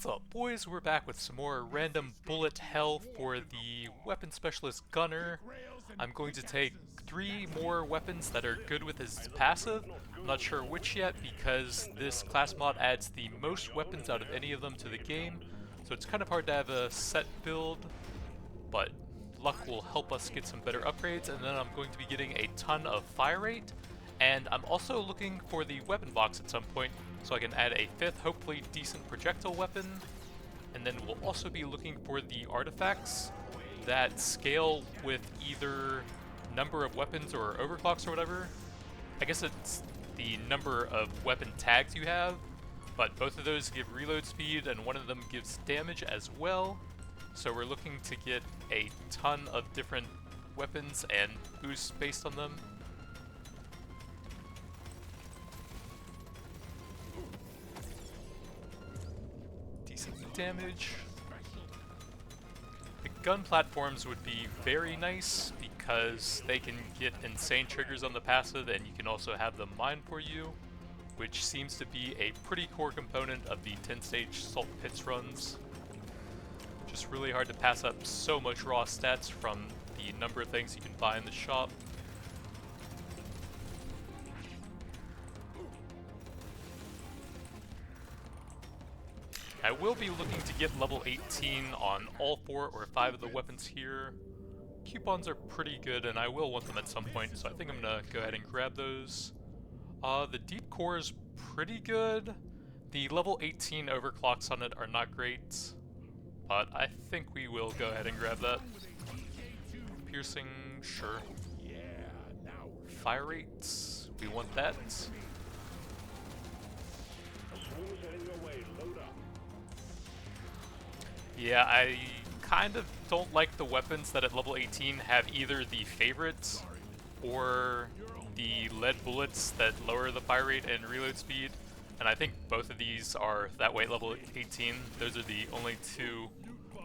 What's up, boys? We're back with some more random bullet hell for the weapon specialist gunner. I'm going to take 3 more weapons that are good with his passive. I'm not sure which yet because this class mod adds the most weapons out of any of them to the game, so it's kind of hard to have a set build, but luck will help us get some better upgrades. And then I'm going to be getting a ton of fire rate, and I'm also looking for the weapon box at some point so I can add a 5th, hopefully decent projectile weapon. And then we'll also be looking for the artifacts that scale with either number of weapons or overclocks or whatever. I guess it's the number of weapon tags you have, but both of those give reload speed and one of them gives damage as well. So we're looking to get a ton of different weapons and boosts based on them. Decent damage. The gun platforms would be very nice because they can get insane triggers on the passive, and you can also have them mine for you, which seems to be a pretty core component of the 10-stage Salt Pits runs. Just really hard to pass up so much raw stats from the number of things you can buy in the shop. I will be looking to get level 18 on all 4 or 5 of the weapons here. Coupons are pretty good and I will want them at some point, so I think I'm gonna go ahead and grab those. The deep core is pretty good. The level 18 overclocks on it are not great, but I think we will go ahead and grab that. Piercing, sure. Fire rates, we want that. Yeah, I kind of don't like the weapons that at level 18 have either the favorites or the lead bullets that lower the fire rate and reload speed, and I think both of these are that way at level 18. Those are the only 2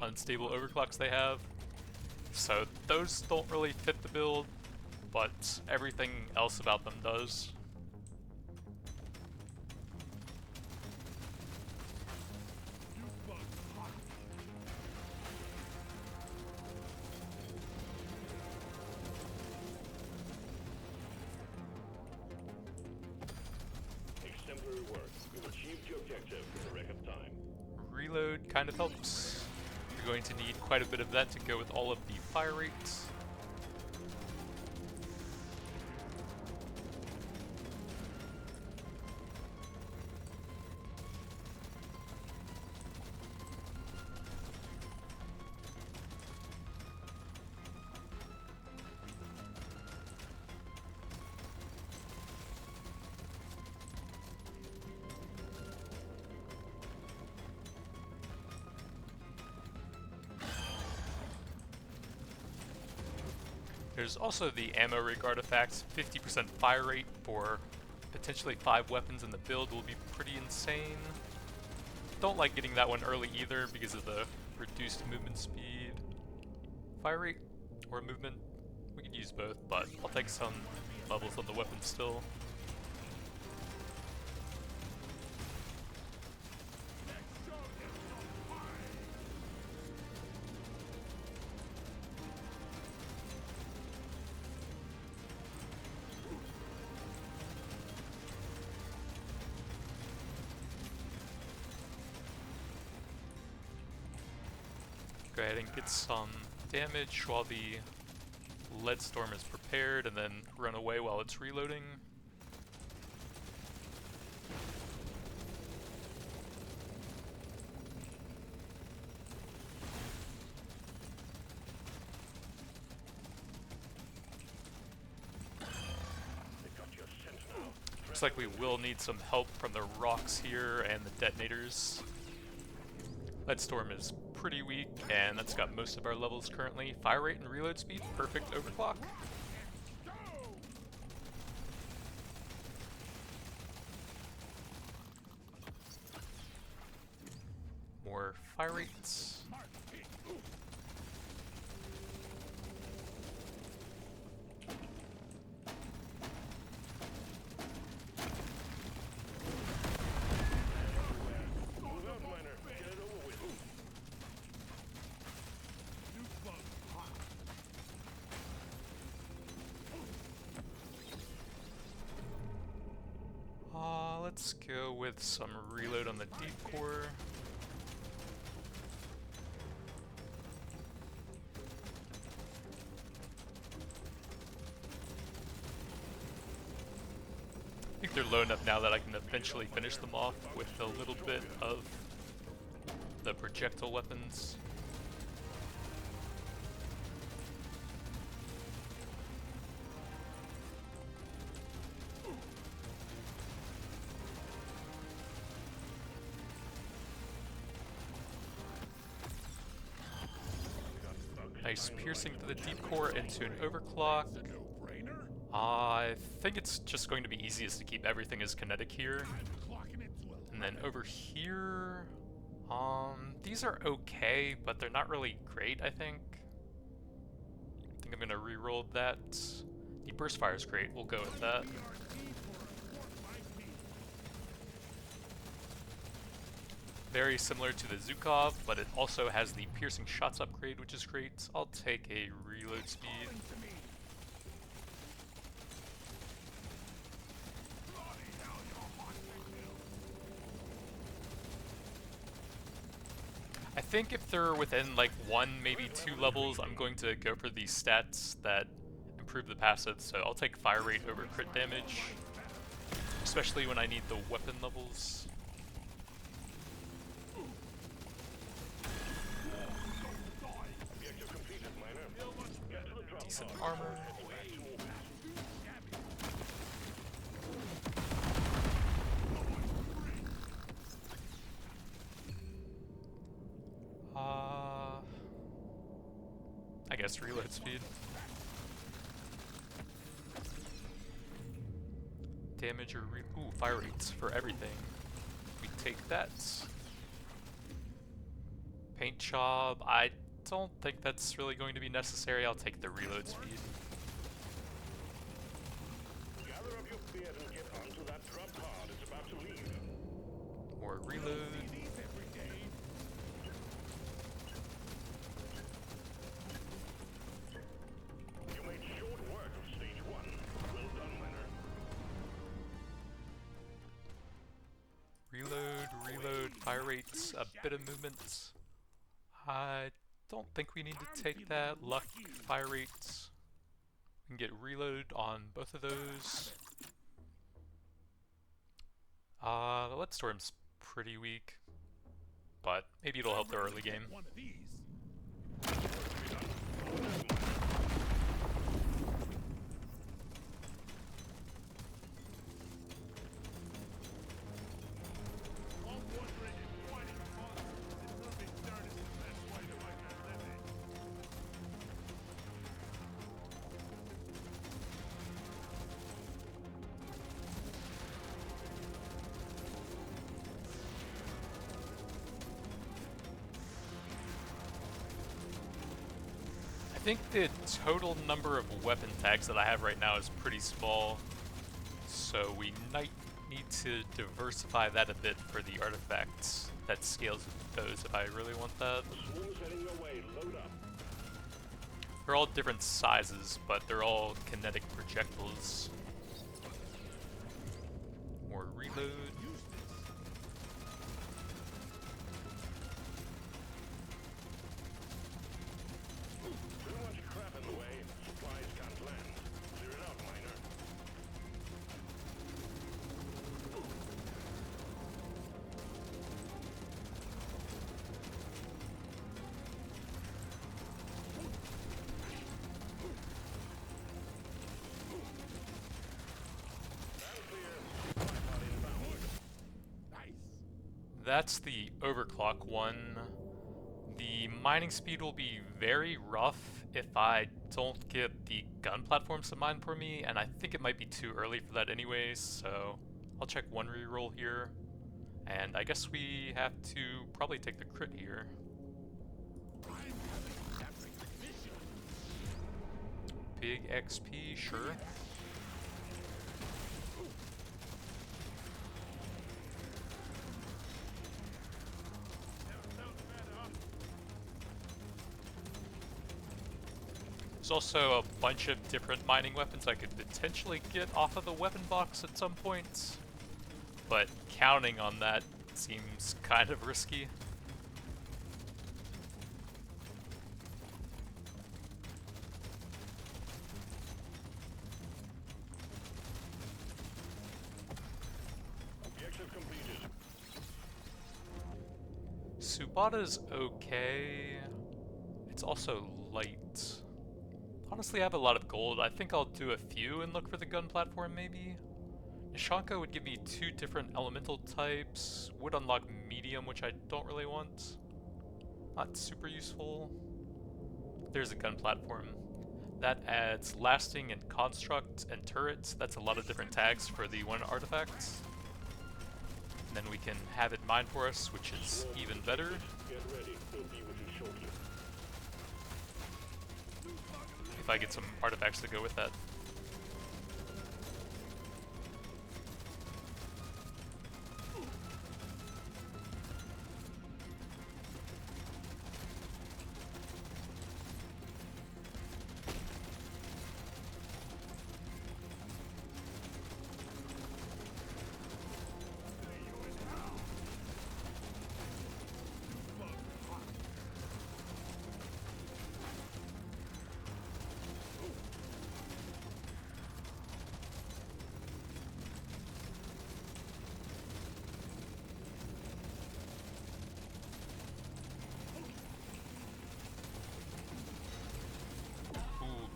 unstable overclocks they have, so those don't really fit the build, but everything else about them does. Reload kind of helps. You're going to need quite a bit of that to go with all of the fire rates. There's also the ammo rig artifacts. 50% fire rate for potentially 5 weapons in the build will be pretty insane. Don't like getting that one early either because of the reduced movement speed. Fire rate or movement, we could use both, but I'll take some levels on the weapon still. Go ahead and get some damage while the lead storm is prepared, and then run away while it's reloading. Looks like we will need some help from the rocks here and the detonators. Lead storm is pretty weak, and that's got most of our levels currently. Fire rate and reload speed, perfect overclock. More fire rates. go with some reload on the deep core. I think they're low enough now that I can eventually finish them off with a little bit of the projectile weapons. Nice piercing to the deep core into an overclock. I think it's just going to be easiest to keep everything as kinetic here. And then over here, these are okay, but they're not really great, I think. I think I'm gonna re-roll that. The burst fire is great, we'll go with that. Very similar to the Zukov, but it also has the piercing shots upgrade, which is great. I'll take a reload speed. I think if they're within like 1, maybe 2 levels, I'm going to go for the stats that improve the passive, so I'll take fire rate over crit damage, especially when I need the weapon levels. Decent armor. I guess reload speed. Damage or ooh, fire rates for everything. We take that. Paint job, I don't think that's really going to be necessary. I'll take the reload speed. Gather up your beard and get onto that drop pod. It's about to leave. More reload. You made short work of stage 1. Well done, miner. Reload, fire rates, a bit of movement. I don't think we need to take that. Luck, fire rates. We can get reload on both of those. The lead storm's pretty weak, but maybe it'll help the early game. I think the total number of weapon tags that I have right now is pretty small, so we might need to diversify that a bit for the artifacts that scales with those if I really want that. They're all different sizes, but they're all kinetic projectiles. More reload. That's the overclock one. The mining speed will be very rough if I don't get the gun platforms to mine for me, and I think it might be too early for that anyways, so I'll check one reroll here. And I guess we have to probably take the crit here. Big XP, sure. There's also a bunch of different mining weapons I could potentially get off of the weapon box at some points. but counting on that seems kind of risky. Objective completed. Subata's okay. It's also light. Honestly, I have a lot of gold. I think I'll do a few and look for the gun platform, maybe? Nishanka would give me 2 different elemental types. Would unlock medium, which I don't really want. Not super useful. There's a gun platform. That adds lasting and construct and turrets. That's a lot of different tags for the one artifact. And then we can have it mined for us, which is even better. Get ready. We'll be with you shortly. If I get some artifacts to go with that.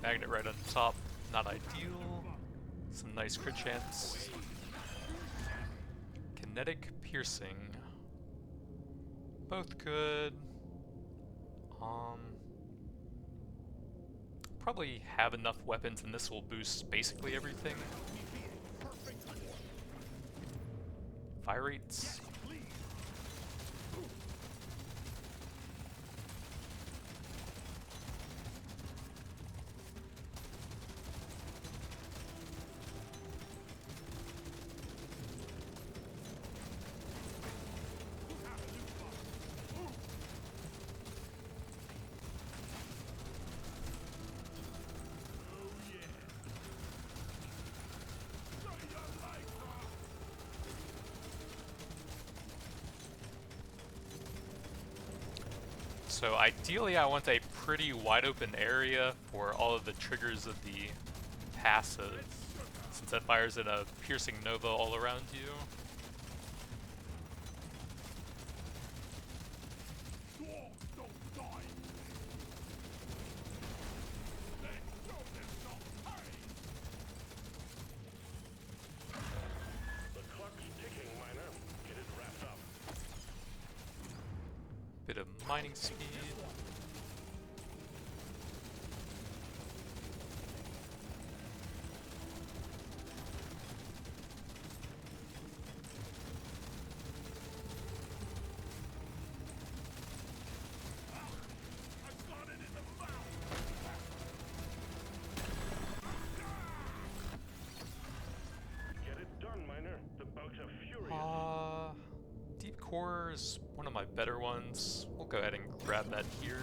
Magnet right on top, not ideal. Some nice crit chance. Kinetic piercing. Both good. Probably have enough weapons and this will boost basically everything. Fire rates. So ideally I want a pretty wide open area for all of the triggers of the passive, since that fires in a piercing nova all around you. The clock's ticking, miner. Get it wrapped up. Bit of mining speed. Get it done, miner. The bugs are furious. Deep core is one of my better ones. We'll go ahead and grab that here.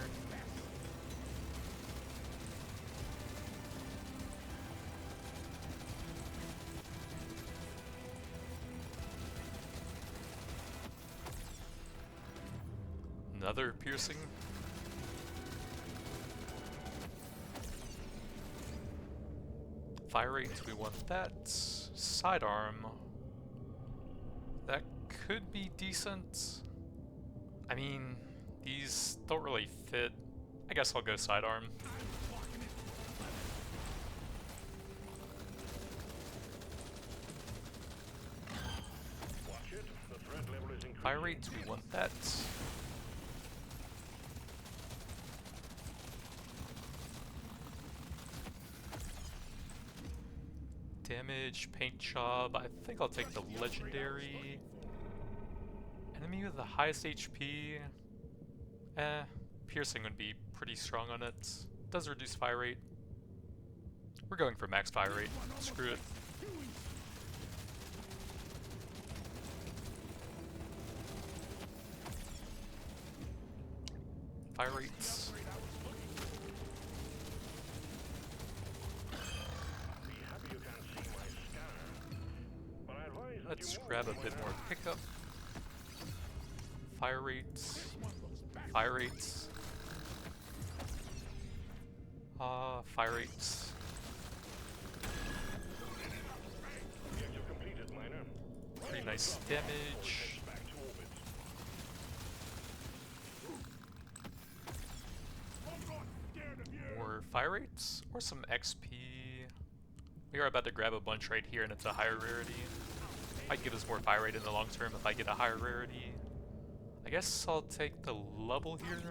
Another piercing. Fire rate, we want that. Sidearm. That could be decent. I mean, these don't really fit. I guess I'll go sidearm. Watch it. The threat level is increasing. Fire rate, we want that. Damage, paint job. I think I'll take the legendary. Enemy with the highest HP. Piercing would be pretty strong on it. Does reduce fire rate. We're going for max fire rate. Screw it. Fire rates. Be happy you can see my scanner. But I advise Let's grab a bit more pickup. Fire rates. Fire rates. Fire rates. Objective completed, miner. Pretty nice damage. Back to orbit. More fire rates or some XP. We are about to grab a bunch right here and it's a higher rarity. Might give us more fire rate in the long term if I get a higher rarity. I guess I'll take the level here.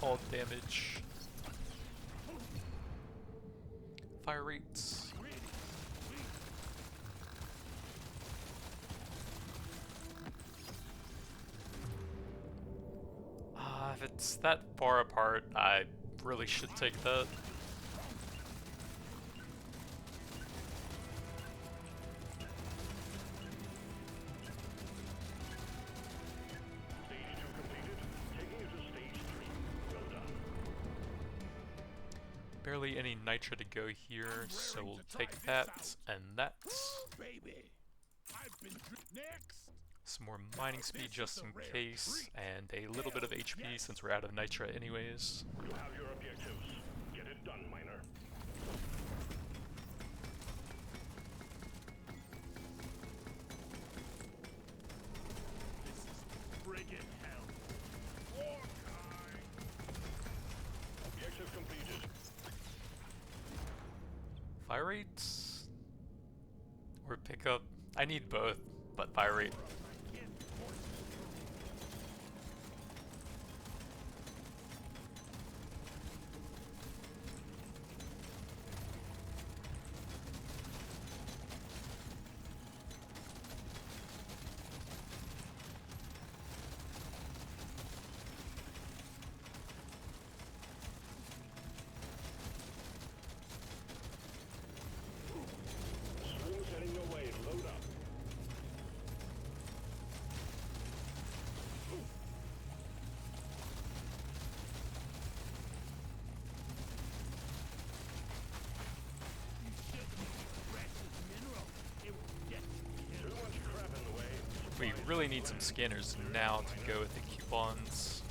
All damage. Fire rates. If it's that far apart, I really should take that. Stage 2 completed. Taking it to stage 3. Well done. Barely any nitro to go here, so we'll take that and that. Baby, I've been next. Some more mining speed just in case, and a little bit of HP since we're out of nitro anyways. You have your objectives. Get it done, miner. This is friggin' hell. Wartime. Objective completed. Fire rates? Or pickup? I need both, but fire rate. Swings heading your way. Load up. You shouldn't precious mineral. It will get you Too killed. much crap in the way. We really need some scanners now to go with the coupons.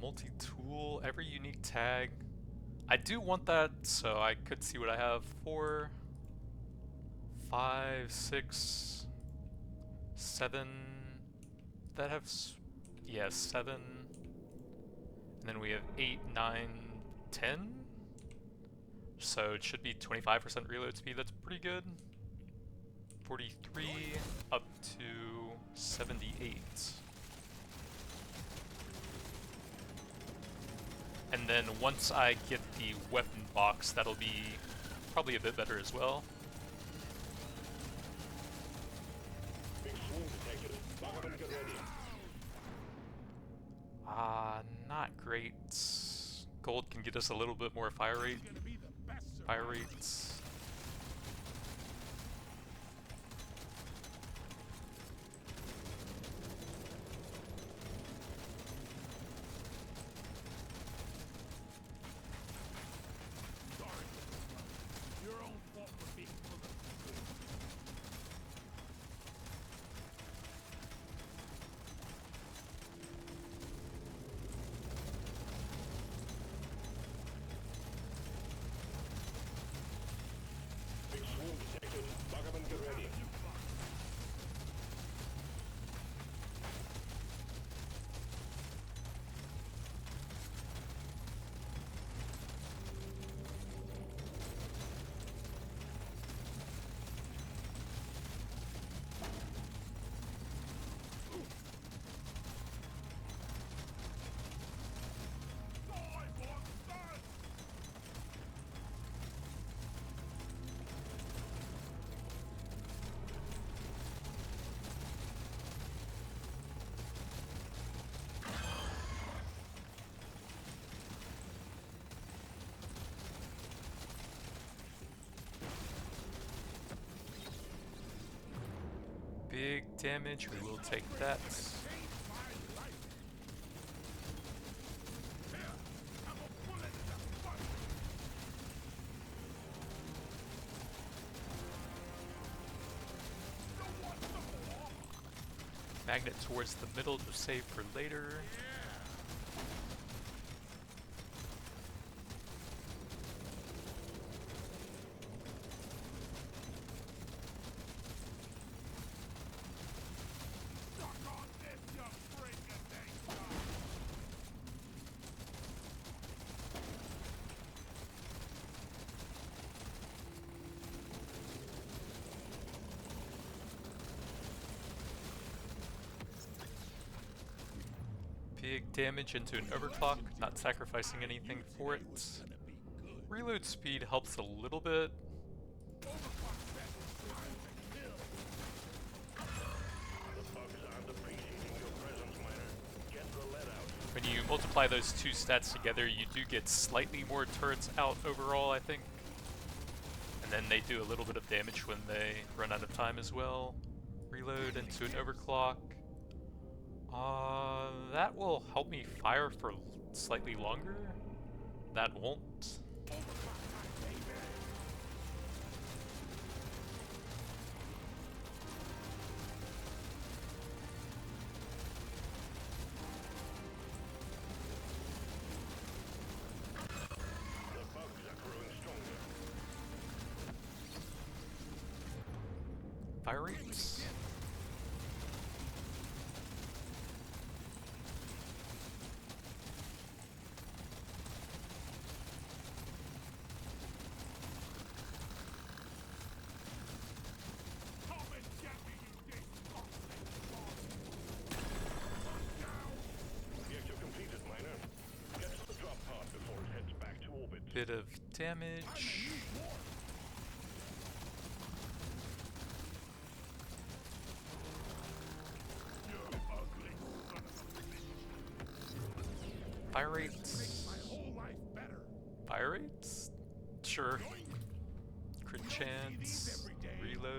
Multi-tool, every unique tag. I do want that, so I could see what I have. 4, 5, 6, 7. That have, yeah, 7. And then we have 8, 9, 10. So it should be 25% reload speed. That's pretty good. 43 up to 78. And then once I get the weapon box, that'll be probably a bit better as well. Big swing detected. Lock up and get ready. Not great. Gold can get us a little bit more fire rate. Gonna be the best Fire survivor. rates. Sorry. Your own fault for being full of damage, we will take that. Magnet towards the middle to save for later. Big damage into an overclock, not sacrificing anything for it. Reload speed helps a little bit. When you multiply those two stats together, you do get slightly more turrets out overall, I think. And then they do a little bit of damage when they run out of time as well. Reload into an overclock. That will help me fire for slightly longer. That won't. Fire rates. Bit of damage. Fire rates. Fire rates? Sure. Crit chance. Reload.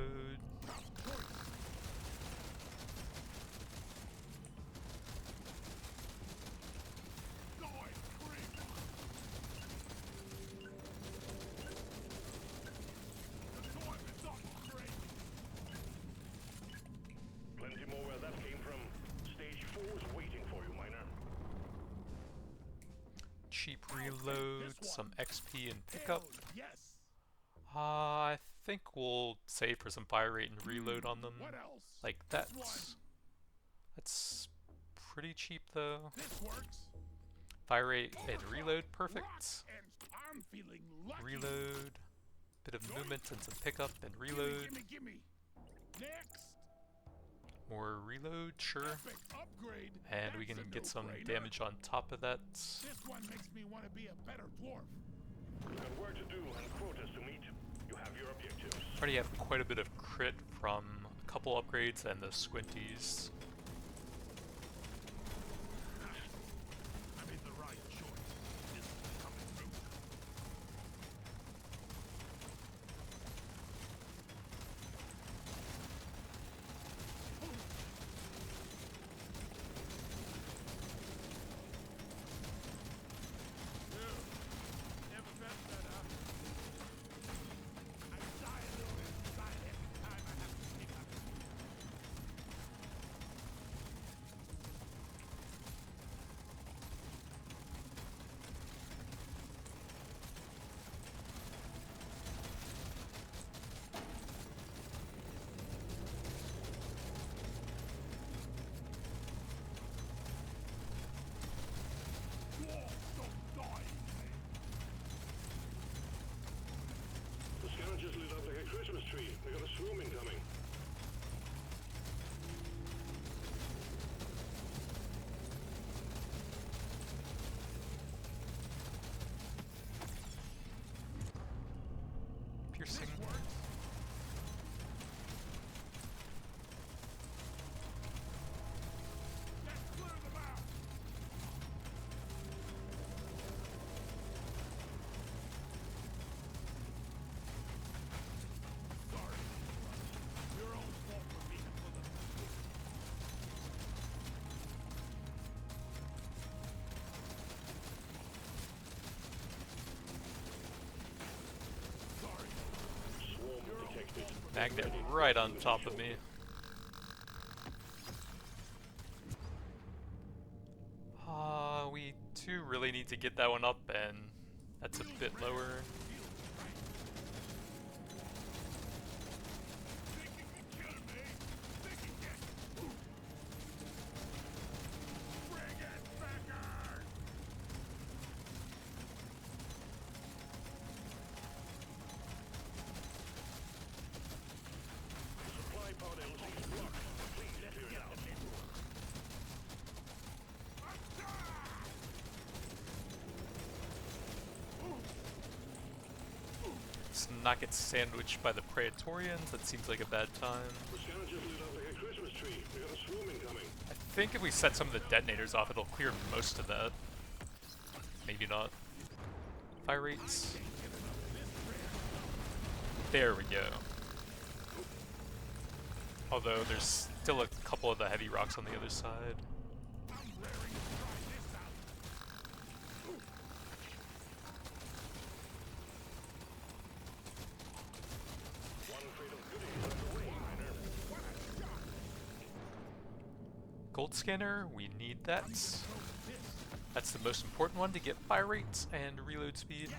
Cheap reload, some XP and pickup. I think we'll save for some fire rate and reload on them. Like that. That's pretty cheap though. Fire rate and reload, perfect. Reload. Bit of movement and some pickup and reload. More reload, sure. And we can get some damage on top of that. This one makes me want to be a better dwarf. You've got work to do and quotas to meet. You have your objectives. Already have quite a bit of crit from a couple upgrades and the squinties. I made the right choice. This is coming through. magnet right on top of me. We do really need to get that one up, and that's a bit lower. Supply pod LC's blocked. Please clear it out. Let's not get sandwiched by the Praetorians. That seems like a bad time. The scavengers lit up like a Christmas tree. We got a swarm incoming. I think if we set some of the detonators off, it'll clear most of that. Maybe not. Fire rates. There we go. Although there's still a couple of the heavy rocks on the other side. Gold scanner, we need that. That's the most important one to get fire rates and reload speed.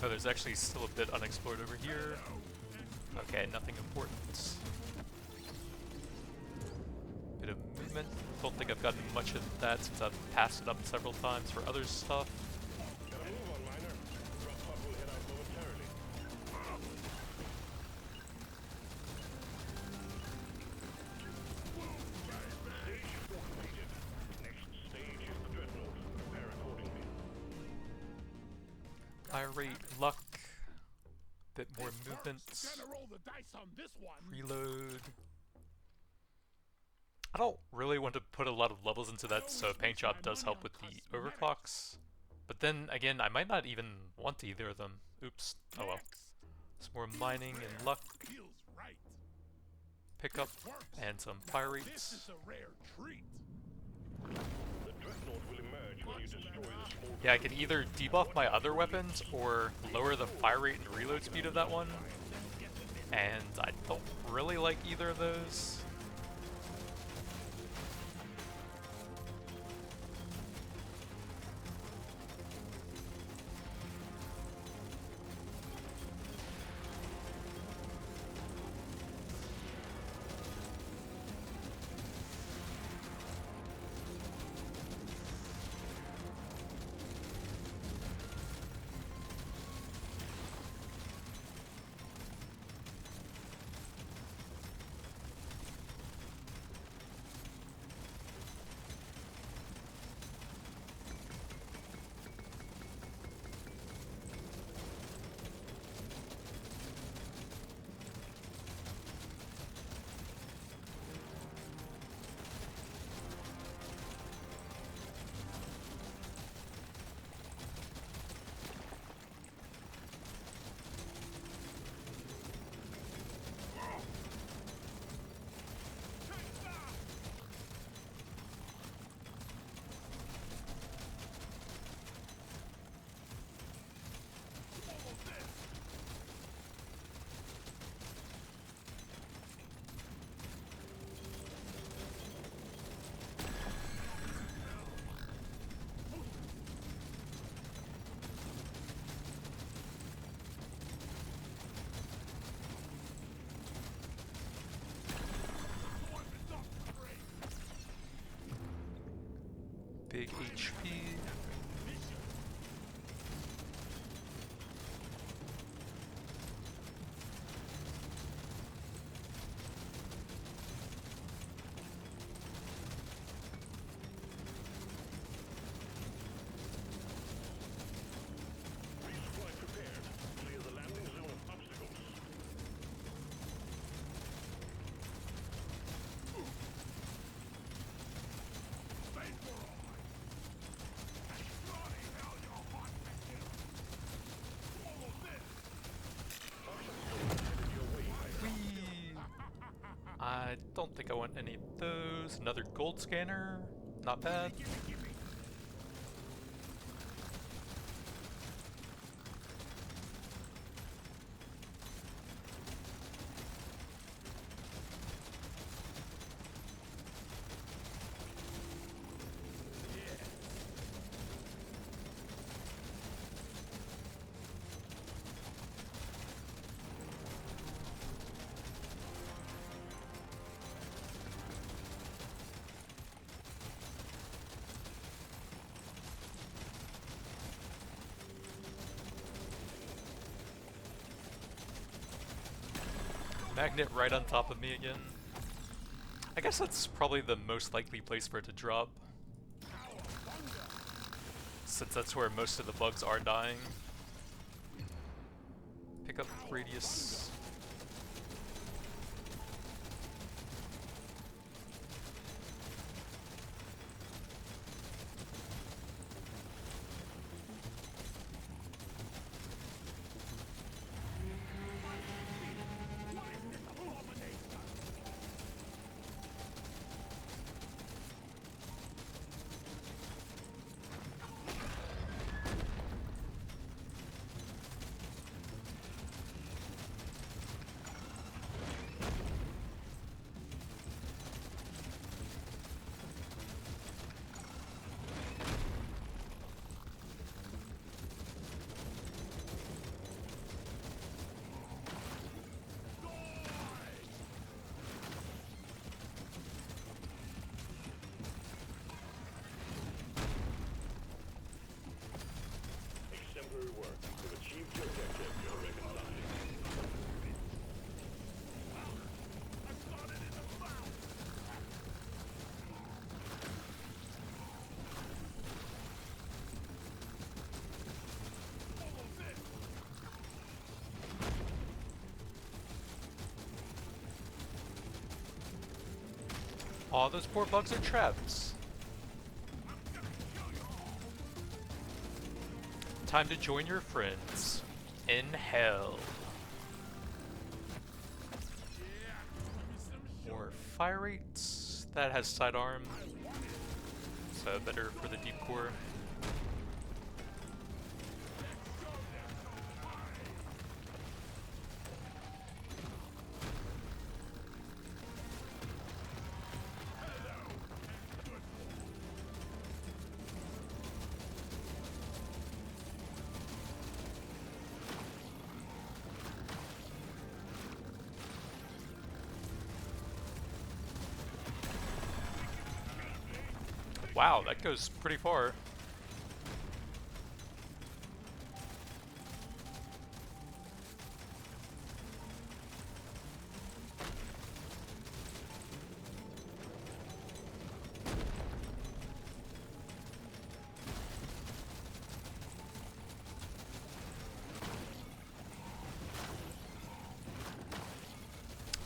Oh, there's actually still a bit unexplored over here. Okay, nothing important. Bit of movement. Don't think I've gotten much of that since I've passed it up several times for other stuff. Gotta move on, miner. Drop pod will head out momentarily. Stage 4 completed. Next stage is the dreadnought. Prepare accordingly. Fire rate, luck, bit more movement, Gotta roll the dice on this one. reload. I don't really want to put a lot of levels into that, so paint job does help with the overclocks. But then again, I might not even want either of them. Oops. Oh well. Some more mining and luck, Feels right. pickup, and some fire This rates. is a rare treat. The dreadnought will emerge when you destroy the small. Yeah, I can either debuff my other weapons or lower the fire rate and reload speed of that one. And I don't really like either of those. HP. Resupply prepared. Clear the landing zone of obstacles. Whee! I don't think I want any of those. Another gold scanner. Not bad. Magnet right on top of me again. I guess that's probably the most likely place for it to drop, since that's where most of the bugs are dying. Pick up radius. Exemplary work. You've achieved your objective. You're reconciled. Aw, those poor bugs are trapped. Time to join your friends in hell. More fire rates. That has sidearm, so better for the deep core. Wow, that goes pretty far.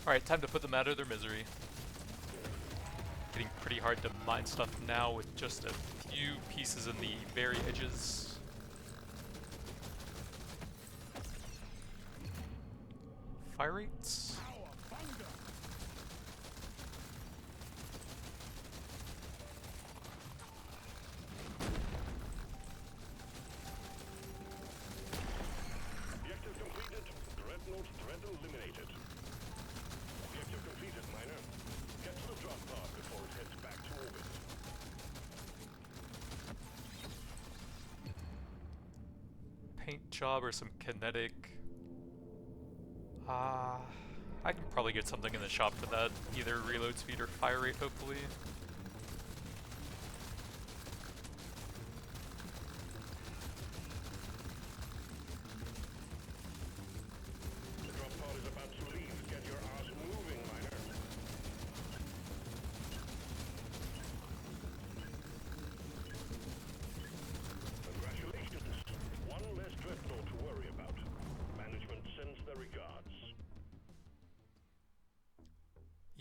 Alright, time to put them out of their misery. Getting pretty hard to mine stuff now with just a few pieces in the very edges. Fire rates? Objective completed. Dreadnought threat eliminated. Objective completed, miner. Get to the drop pod before it heads back to orbit. Paint job or some kinetic. I can probably get something in the shop for that. Either reload speed or fire rate, hopefully.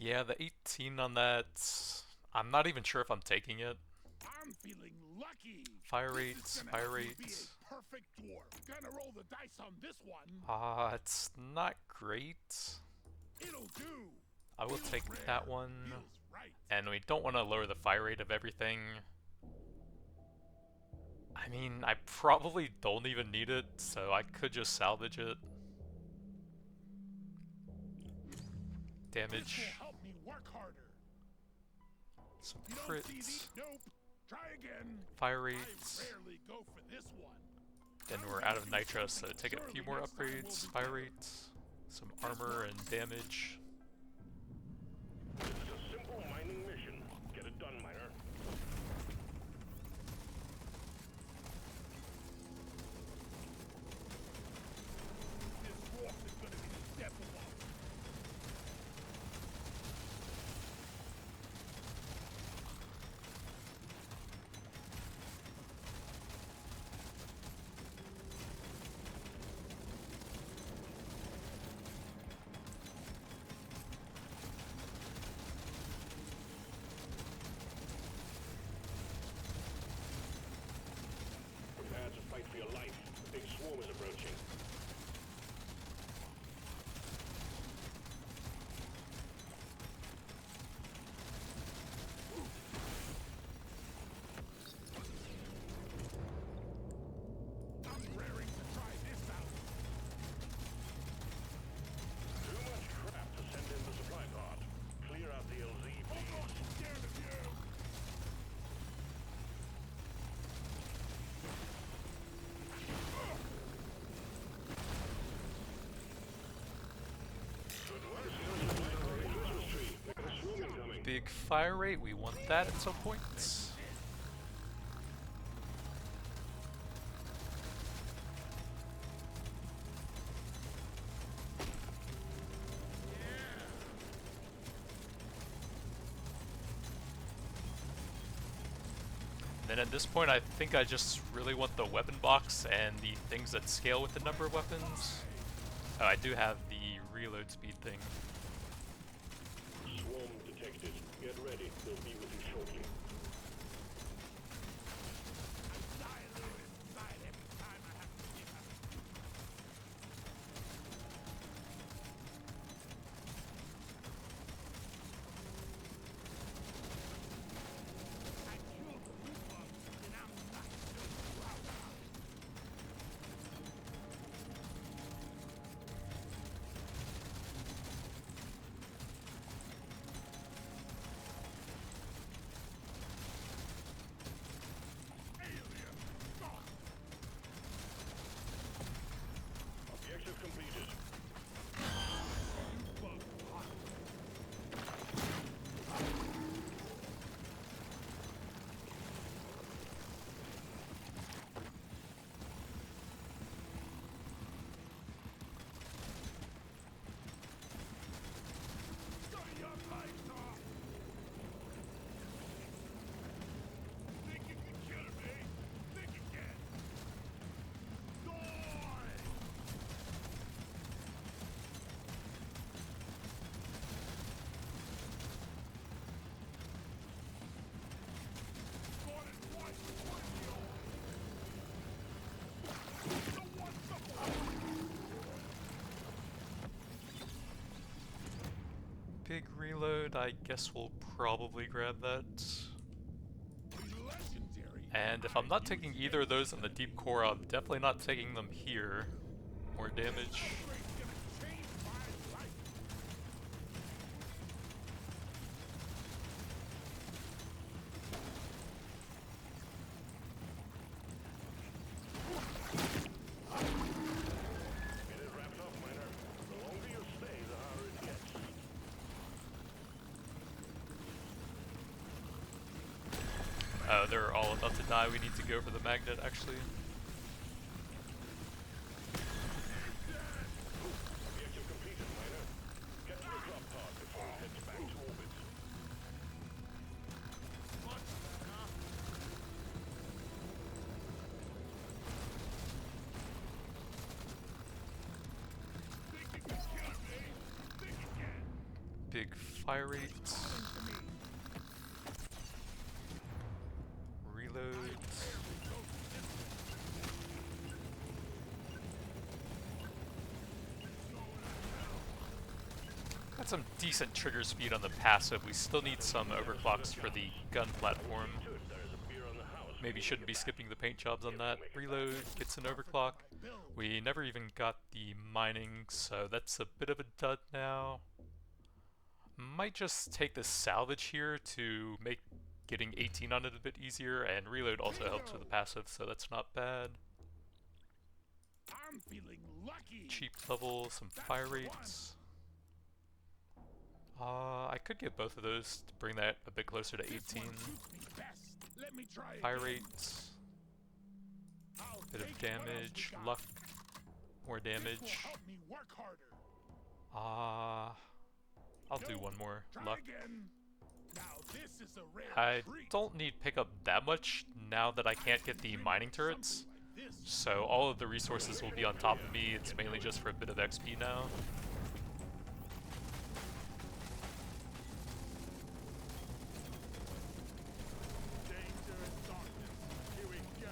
Yeah, the 18 on that. I'm not even sure if I'm taking it. I'm feeling lucky. Fire This rate, is gonna fire help me rate. be a perfect dwarf. Gonna roll the dice on this one. It's not great. It'll do. I will Feels take rare. that one. Feels right. And we don't want to lower the fire rate of everything. I mean, I probably don't even need it, so I could just salvage it. This Damage, will help me work harder. some You don't see crits, the nope. Try again. fire I rates. rarely go for this one. Then we're out of nitro, so take a few more upgrades, fire rates, some armor and damage. This is a simple mining mission. Get it done, miner. This dwarf is gonna be the step above. Prepare to fight for your life. A big swarm is approaching. I'm raring to try this out. Too much crap to send in the supply pod. Clear out the LZ, please. I'm scared of you. Good work. Christmas tree. We got a swarm incoming. Big fire rate, we want that at some point. Then at this point, I think I just really want the weapon box and the things that scale with the number of weapons. Oh, I do have the reload speed thing. Swarm detected. Get ready. They'll be with you shortly. I'm dying a little inside every time I have to get up. I killed the loot bug, and I'm not so proud of it. Alien! Gone! Objective completed. Bug hot. Study your life, Doc! Think you can kill me? Think again! Die! Fought it twice, one kill! The one support! Big reload, I guess we'll probably grab that. Legendary! And if I'm not taking either of those in the deep core, I'm definitely not taking them here. More damage. Upgrade's gonna change my life! Get it wrapped up, miner. The longer you stay, the harder it gets. Oh, they're all about to die. We need to go for the magnet, actually. Objective completed, miner. Get to the drop pod before it heads back to orbit. Much better. Think you can kill me? Think again! big fire rate. Reload. Got some decent trigger speed on the passive. We still need some overclocks for the gun platform. Maybe shouldn't be skipping the paint jobs on that. Reload gets an overclock. We never even got the mining, so that's a bit of a dud now. Might just take the salvage here to make getting 18 on it a bit easier, and reload also helps with the passive, so that's not bad. I'm feeling lucky. Cheap level, some fire rates. I could get both of those to bring that a bit closer to 18. Let me try Fire again. rates, I'll bit of take what else damage, you got. luck, more This will damage. help me work harder. I'll do one more Try luck. again. Now this is a rare I treat. don't need pickup that much now that I can't get the mining turrets. Something like this. So all of the resources will be on top of me. It's mainly just for a bit of XP now. Danger and darkness. Here we go.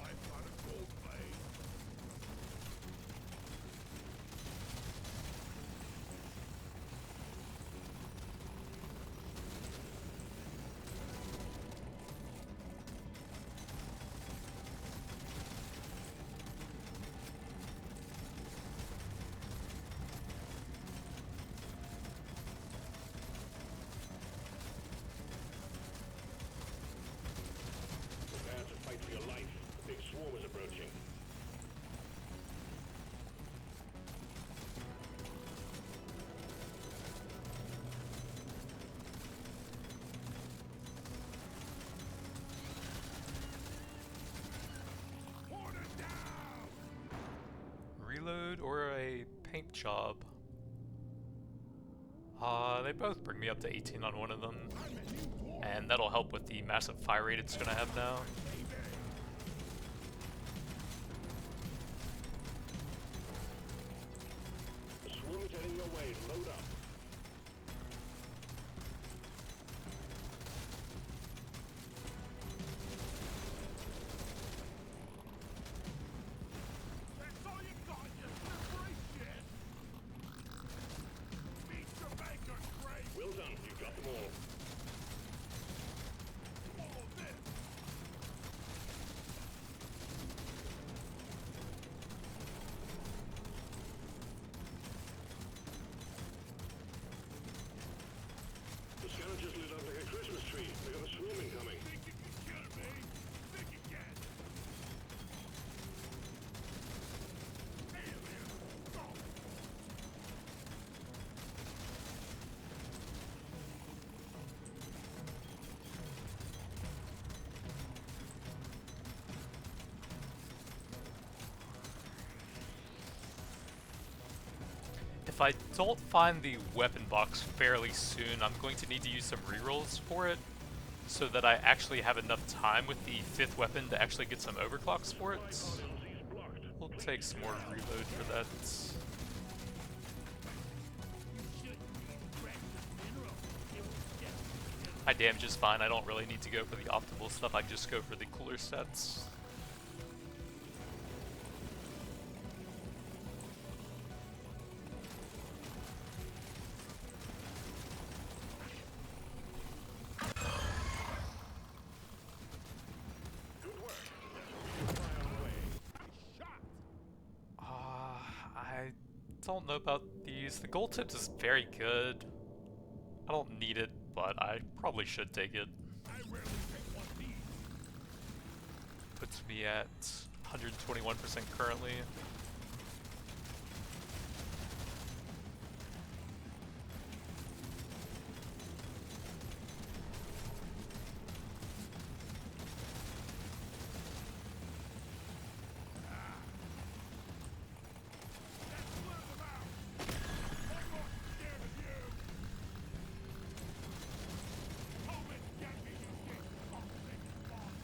I've got a gold blade. Prepare to fight for your life. A big swarm is approaching. Order down. Reload or a paint job? They both bring me up to 18 on one of them. I'm a new dwarf. And that'll help with the massive fire rate it's gonna have now. The swarm is heading your way. Load up. That's all you got, you slippery shit. Beat your maker, Craig. Well done. You've got them all. Follow this. The scavengers lit up like a Christmas tree. They got a swarm incoming. Think you can kill me? Think again. Alien, go. If I don't find the weapon box fairly soon, I'm going to need to use some rerolls for it, so that I actually have enough time with the 5th weapon to actually get some overclocks for it. He's blocked. We'll take some more reload for that. You should be precious mineral. It will get My damage is fine, I don't really need to go for the optimal stuff, I just go for the cooler sets. Good work. Fire on the way. shot. I don't know about these. The gold tips is very good. I don't need it, but I probably should take it. I rarely take one of these. Puts me at 121% currently. Let's let them out. I'm not scared of you. Come and get me, you big fucking boss.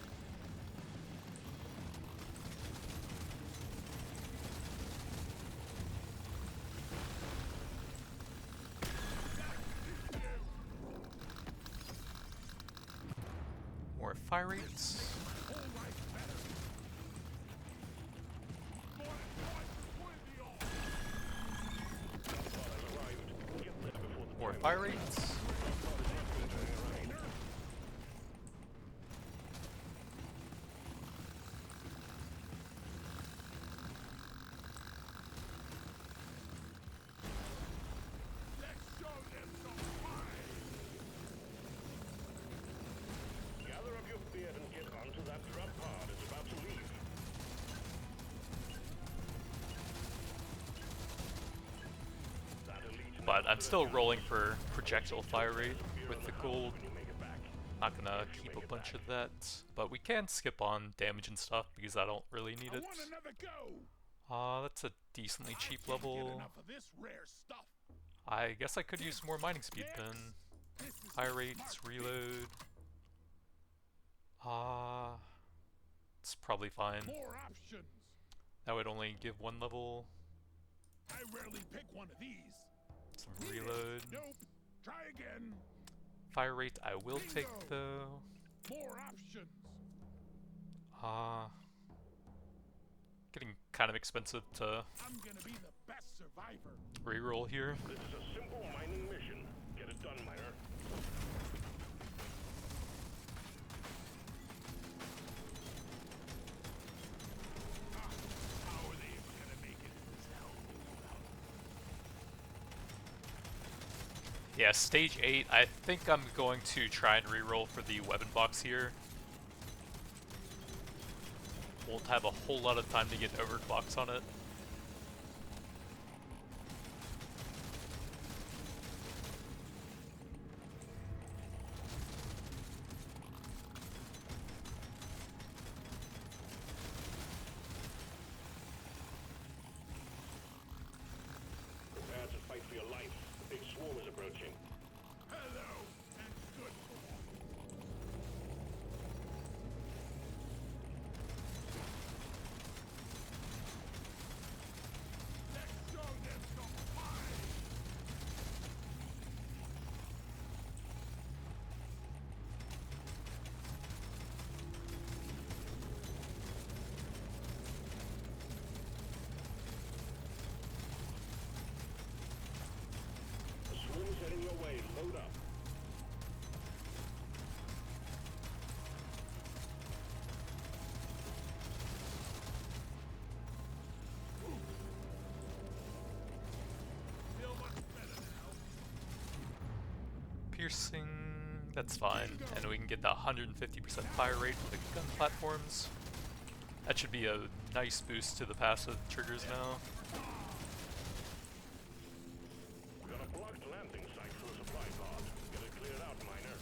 More fire rates. More fire rates. Gather up your beard and get onto that drop pod. It's about to leave. That elite But I'm still rolling for projectile fire rate with the gold. when you make it back. Not gonna keep a bunch of that, but we can skip on damage and stuff because I don't really need I it. want another go. That's a decently cheap Can't get level. enough of this rare stuff. I guess I could use more mining speed then. This is Fire a rates, smart reload. It's probably fine. More options. That would only give one level. I rarely pick one of these. Some Need it. reload. Nope. Try again. Fire rate I will take though. More options. Getting kind of expensive to I'm gonna be the best survivor. reroll here. This is a simple mining mission. Get it done, miner. How are they even gonna make it in this hell? Yeah, stage 8, I think I'm going to try and reroll for the weapon box here. Won't have a whole lot of time to get overclocks on it. Prepare to fight for your life. The big swarm is approaching. Hello, and good for that. Let's show them some fight. The swarm is heading your way. Load up. Feel much better now. Piercing, that's fine. And we can get the 150% fire rate for the gun platforms. That should be a nice boost to the passive triggers now. We got a blocked landing site for the supply pod. Get it cleared out, miner.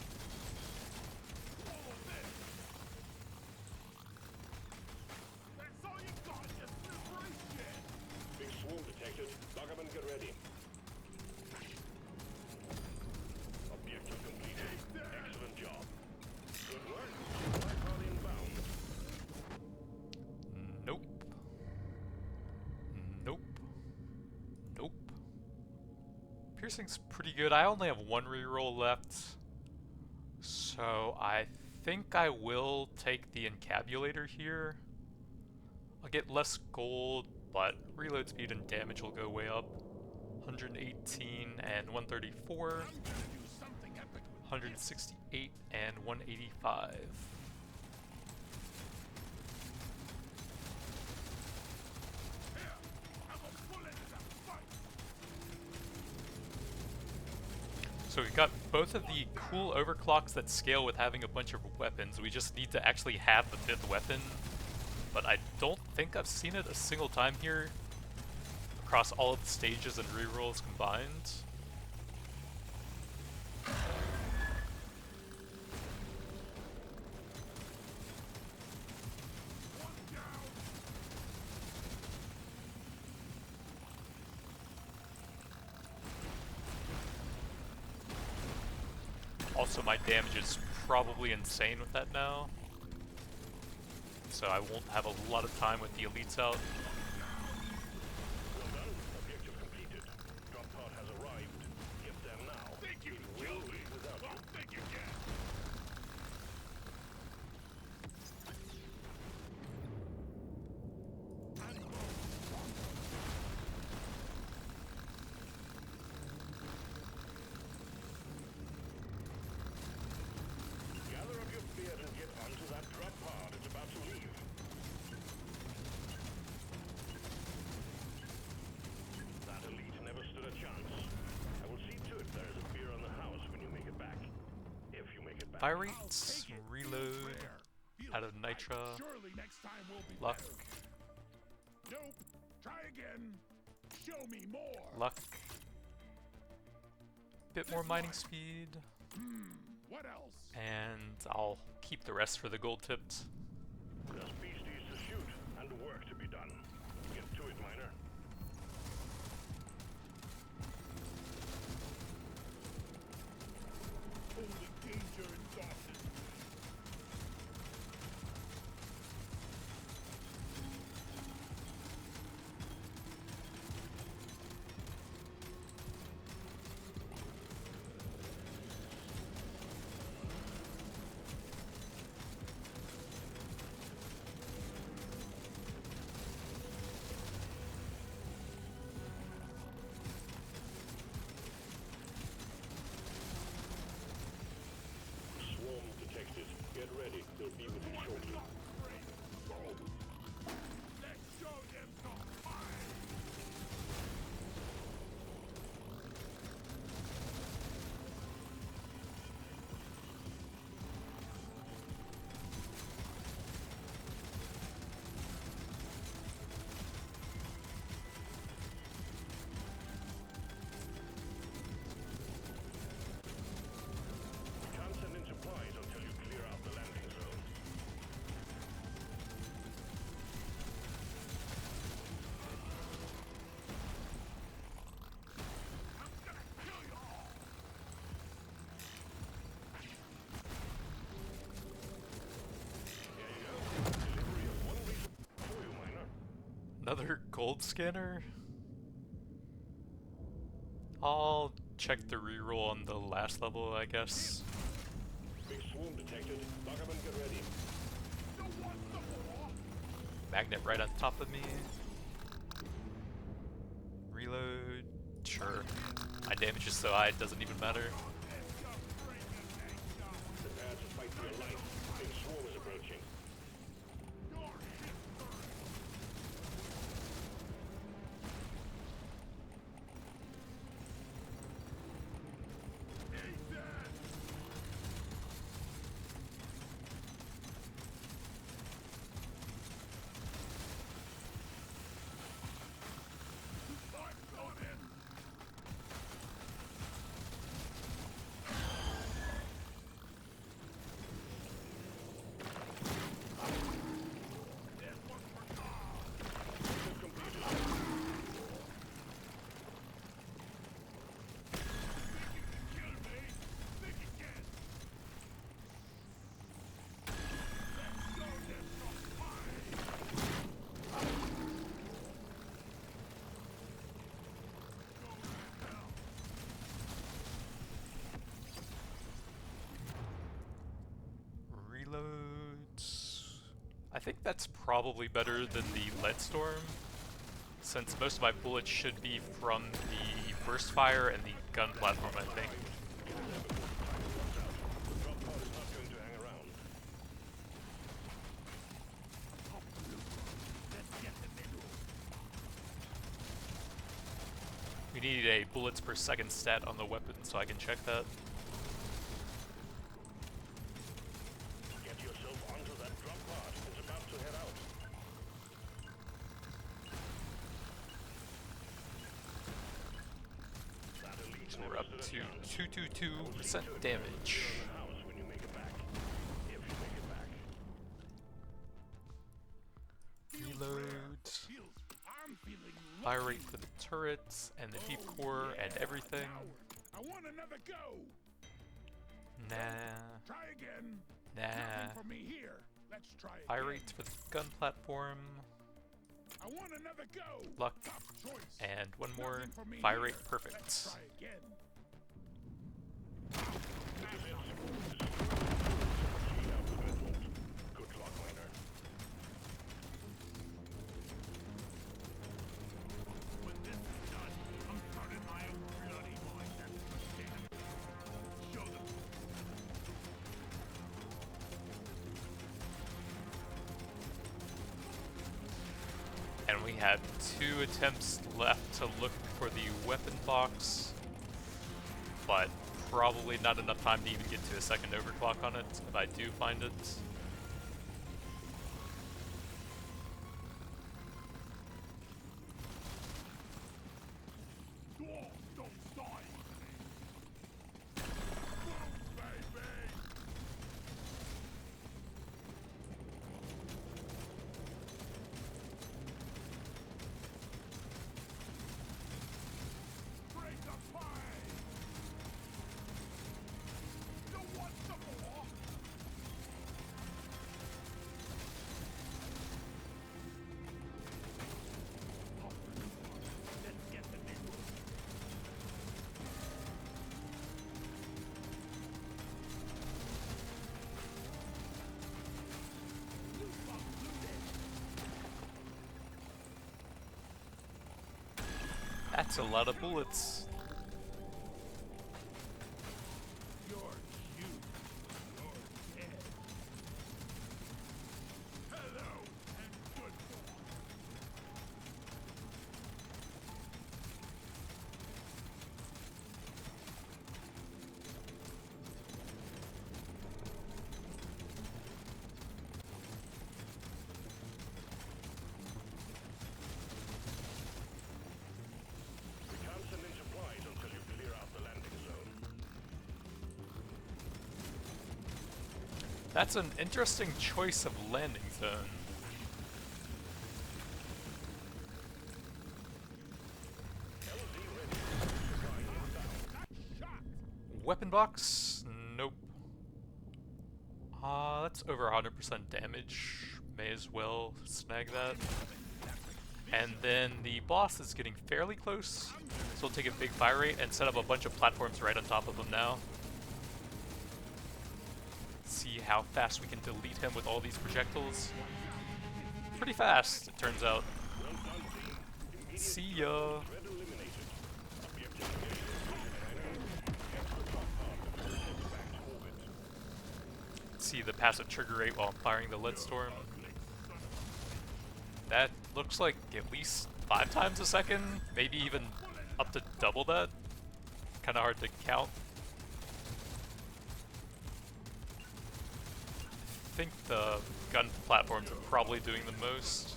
All of this. That's all you got, just preparation. Big swarm detected. Lock up and get ready. Objective completed. Excellent job. Good work. Supply pod inbound. Nope. Nope. Nope. Piercing's pretty good. I only have one reroll left. So I think I will take the encabulator here. I'll get less gold, but reload speed and damage will go way up. 118 and 134. I'm gonna do something epic with 168 and 185. Here, have a bullet in that fight. So we've got both of the cool overclocks that scale with having a bunch of weapons. We just need to actually have the 5th weapon. But I don't think I've seen it a single time here across all of the stages and rerolls combined. Also, my damage is probably insane with that now. So I won't have a lot of time with the elites out. Well done. Objective completed. Drop pod has arrived. Get there now. Think you It can will kill me? leave without you. Don't think you can. Fire rates, reload, out of nitra, Surely next time we'll be luck, better. Nope. Try again. Show me more. luck, bit more mining speed, What else? and I'll keep the rest for the gold tips. There's beasties to shoot and work to be done. Get to it, miner. Only danger and darkness. Swarm detected. Get ready. They'll be with you shortly. Let's show them some fire. We can't send in supplies until you clear out the landing zone. Here you go. Delivery of one resource for you, miner. Another gold scanner? I'll check the reroll on the last level, I guess. Big swarm detected. Lock up and get ready. Magnet right on top of me. Reload. Sure. My damage is so high it doesn't even matter. Prepare to fight for your life. Big swarm is approaching. Mission completed. Reload. I think that's probably better than the lead storm, since most of my bullets should be from the burst fire and the gun platform, I think. Get in there before the time runs out. The drop pod is not going to hang around. We need a bullets per second stat on the weapon so I can check that. Get yourself onto that drop pod. It's about to head out. That elite So never we're up stood a to chance. 222% damage. Burn the house when you make it back. If you make it back. Reload. I'm feeling Fire rate for the turrets and the deep core and everything. I want another go. Nah. Try again. Nah. Nothing for me here. Let's try it. Fire rates for the gun platform. I want another go. Luck. Tough choice. And one more. Nothing for me Fire here. rate perfect. Let's try again. Good luck, miner. When this is done, I'm starting my own bloody mine that's sustainable. Show them. And we have 2 attempts left to look for the weapon box, but probably not enough time to even get to a second overclock on it, if I do find it. Dwarf, don't die with me. Move, baby. Bring the fire. You want some more? Let's get the big one. That's a lot of bullets. You're cute. You're dead. Hello and goodbye. We can't send in supplies until you clear out the landing zone. That's an interesting choice of landing zone. Weapon box? Nope. That's over 100% damage. May as well snag that. And then the boss is getting fairly close, so we'll take a big fire rate and set up a bunch of platforms right on top of him now. See how fast we can delete him with all these projectiles. Pretty fast, it turns out. See ya! Threat eliminated. Objective engaged. Get to the top part before it heads back to orbit. See the passive trigger rate while I'm firing the lead storm. That looks like at least 5 times a second, maybe even up to double that. Kinda hard to count. I think the gun platforms are probably doing the most.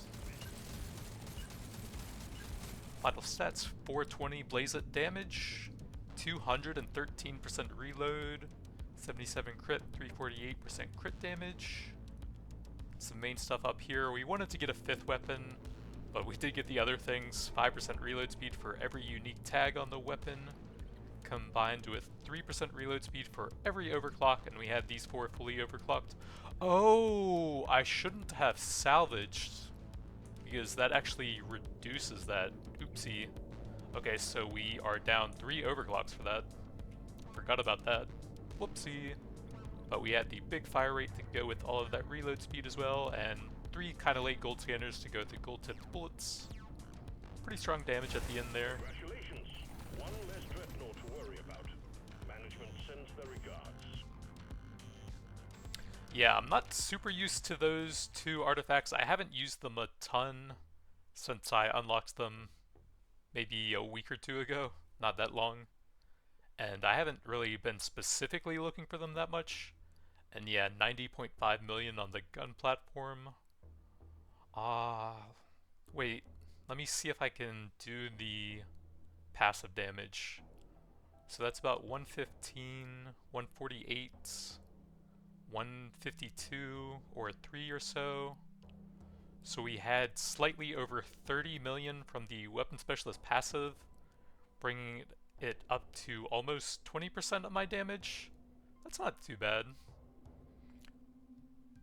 Vital stats, 420 blaze it damage, 213% reload, 77 crit, 348% crit damage. Some main stuff up here. We wanted to get a 5th weapon, but we did get the other things. 5% reload speed for every unique tag on the weapon, combined with 3% reload speed for every overclock, and we had these 4 fully overclocked. Oh, I shouldn't have salvaged, because that actually reduces that. Oopsie. Okay, so we are down 3 overclocks for that. Forgot about that. Whoopsie. But we had the big fire rate to go with all of that reload speed as well, and 3 kinda late gold scanners to go with the gold tipped bullets. Pretty strong damage at the end there. Congratulations. One less dreadnought to worry about. Management sends their regards. Yeah, I'm not super used to those 2 artifacts. I haven't used them a ton since I unlocked them maybe a week or 2 ago. Not that long. And I haven't really been specifically looking for them that much. And yeah, 90.5 million on the gun platform. Wait, let me see if I can do the passive damage. So that's about 115, 148, 152, or 3 or so. So we had slightly over 30 million from the weapon specialist passive, bringing it up to almost 20% of my damage. That's not too bad.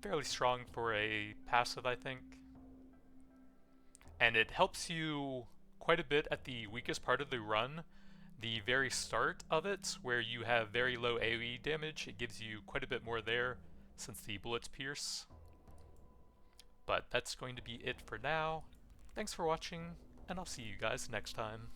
Fairly strong for a passive, I think. And it helps you quite a bit at the weakest part of the run. The very start of it, where you have very low AoE damage, it gives you quite a bit more there since the bullets pierce. But that's going to be it for now. Thanks for watching, and I'll see you guys next time.